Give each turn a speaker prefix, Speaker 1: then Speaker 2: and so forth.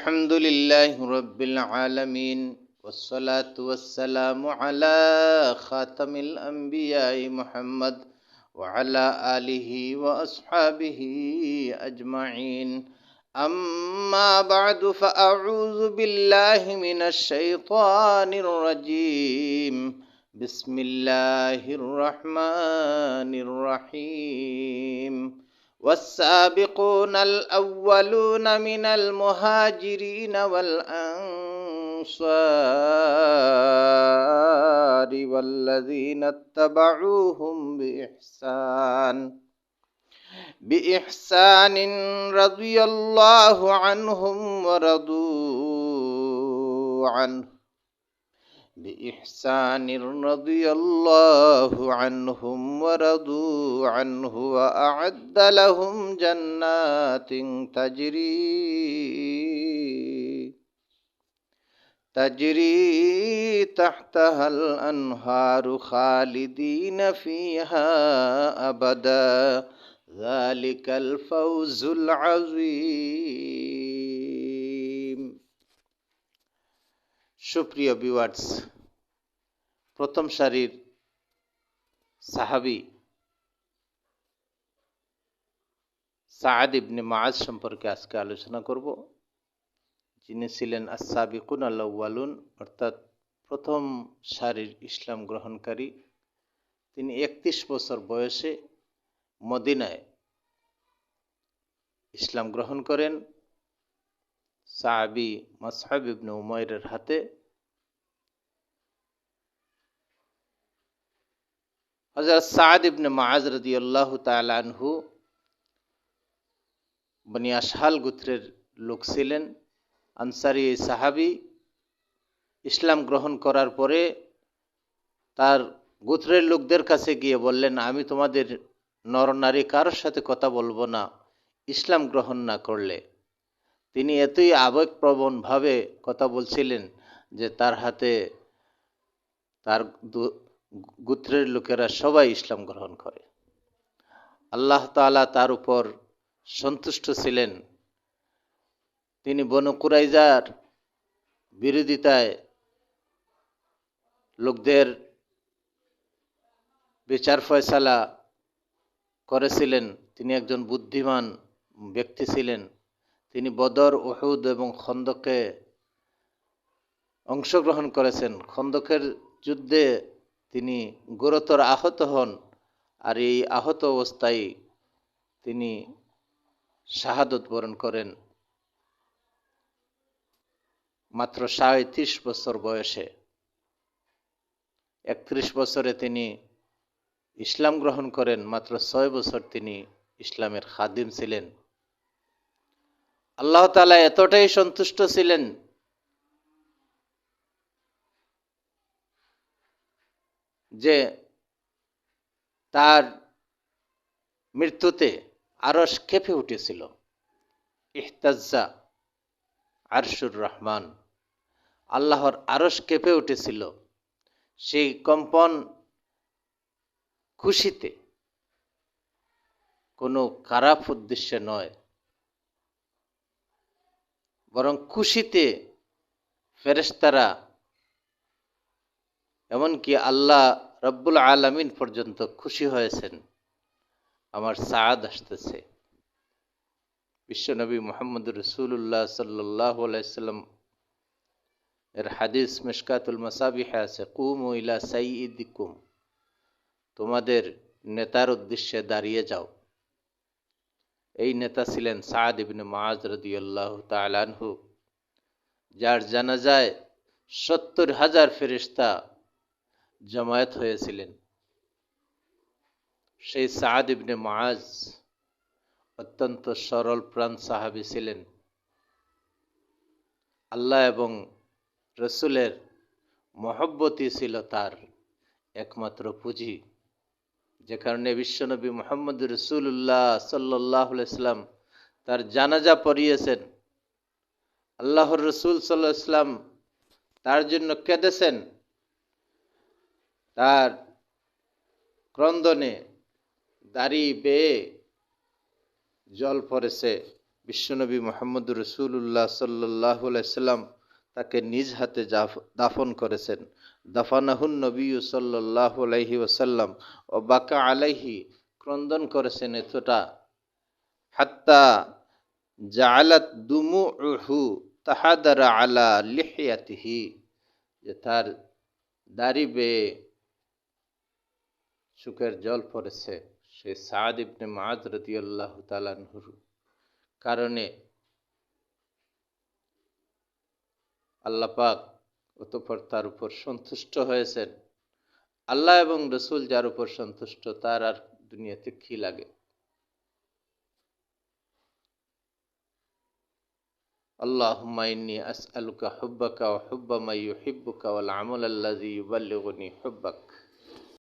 Speaker 1: الحمد لله رب العالمين والصلاة والسلام على خاتم الأنبياء محمد وعلى آله وأصحابه أجمعين. أما بعد فأعوذ بالله من الشيطان الرجيم. بسم الله الرحمن الرحيم. والسابقون الأولون من المهاجرين والأنصار والذين اتبعوهم بإحسان رضي الله عنهم ورضوا عنه وأعد لهم جنات تجري تحتها الأنهار خالدين فيها أبدا ذلك الفوز العظيم. সুপ্রিয় ভিউয়ার্স, প্রথম সারির সাহাবী সাআদ ইবনে মুআজ সম্পর্কে আজকে আলোচনা করব, যিনি ছিলেন আস-সাবিকুন আল-আউয়ালুন, অর্থাৎ প্রথম সারির ইসলাম গ্রহণকারী। তিনি 31 বছর বয়সে মদিনায় ইসলাম গ্রহণ করেন সাহাবী মুসআব ইবনে উমাইরের হাতে। হযরত সাআদ ইবনে মুআজ রাদিয়াল্লাহু তাআলা আনহু বনি আশহাল গোত্রের লোক ছিলেন, আনসারী সাহাবী। ইসলাম গ্রহণ করার পরে তার গোত্রের লোকদের কাছে গিয়ে বললেন, আমি তোমাদের নরনারী কারোর সাথে কথা বলবো না ইসলাম গ্রহণ না করলে। তিনি এতই আবেগপ্রবণভাবে কথা বলছিলেন যে তার হাতে তার গোত্রের লোকেরা সবাই ইসলাম গ্রহণ করে। আল্লাহ তাআলা তার উপর সন্তুষ্ট ছিলেন। তিনি বনু কুরাইজার বিরোধিতায় লোকদের বিচার ফয়সালা করেছিলেন। তিনি একজন বুদ্ধিমান ব্যক্তি ছিলেন। তিনি বদর, উহুদ এবং খন্দকে অংশগ্রহণ করেছেন। খন্দকের যুদ্ধে তিনি গুরুতর আহত হন, আর এই আহত অবস্থায় তিনি শাহাদত বরণ করেন মাত্র ৩৭ বছর বয়সে। ৩১ বছরে তিনি ইসলাম গ্রহণ করেন। মাত্র ৬ বছর তিনি ইসলামের খাদিম ছিলেন। আল্লাহ তাআলা এতটাই সন্তুষ্ট ছিলেন যে তার মৃত্যুতে আরশ কেঁপে উঠেছিল। ইহতাজ্জা আরশুর রহমান, আল্লাহর আরশ কেঁপে উঠেছিল। সেই কম্পন খুশিতে, কোনো খারাপ উদ্দেশ্যে নয়, বরং খুশিতে ফেরেশতারা, এমনকি আল্লাহ রব্বুল আলামিন পর্যন্ত খুশি হয়েছেন, আমার সাআদ আসতেছে। বিশ্বনবী মুহাম্মদুর রাসূলুল্লাহ সাল্লাল্লাহু আলাইহি সাল্লাম এর হাদিস মিশকাতুল মাসাবিহে আছে, কুমু ইলা সাইয়্যিদিকুম, তোমাদের নেতার উদ্দেশ্যে দাঁড়িয়ে যাও। এই নেতা ছিলেন সাআদ ইবনে মুআজ রাদিয়াল্লাহু তাআলা আনহু, যার জানাজায় ৭০,০০০ ফেরেশতা জমায়েত হয়েছিলেন। সেই সাআদ ইবনে মুআজ অত্যন্ত সরল প্রাণ সাহাবী ছিলেন। আল্লাহ এবং রসুলের মহব্বতই ছিল তার একমাত্র পুঁজি, যে কারণে বিশ্বনবী মুহাম্মদ রাসূলুল্লাহ সাল্লাল্লাহু আলাইহি সাল্লাম তার জানাজা পড়িয়েছেন। আল্লাহর রসুল সাল্লাল্লাহু আলাইহি সাল্লাম তার জন্য কেঁদেছেন। তার ক্রন্দনে দাড়ি বেয়ে জল পড়েছে, বিশ্বনবী মুহাম্মদ রাসূলুল্লাহ সাল্লাল্লাহু আলাইহি সাল্লাম তাকে নিজ হাতে দাফন করেছেন। দাফানাহুন নবী সাল্লাল্লাহু আলাইহি ওয়াসাল্লাম ও বাকা আলাইহি, ক্রন্দন করেছেন এতটা, হাত্তা জাআলাত দুমুউহু তাহাদারা আলা লিহিয়াতিহি, যে তার দাড়ি বেয়ে চোখের জল পড়েছে। সে সাদ ইবনে মুআয রাদিয়াল্লাহু তাআলা আনহুর কারণে আল্লাহ পাক অতঃপর তার উপর সন্তুষ্ট হয়েছেন। আল্লাহ এবং রসুল যার উপর সন্তুষ্ট, তার আর দুনিয়াতে কি লাগে। আল্লাহুম্মা ইন্নী আসআলুকা হুব্বাকা ওয়া হুব্বা মান ইউহিব্বুকা ওয়াল আমাল আল্লাযী ইউবাল্লিগুনি হুব্বাক।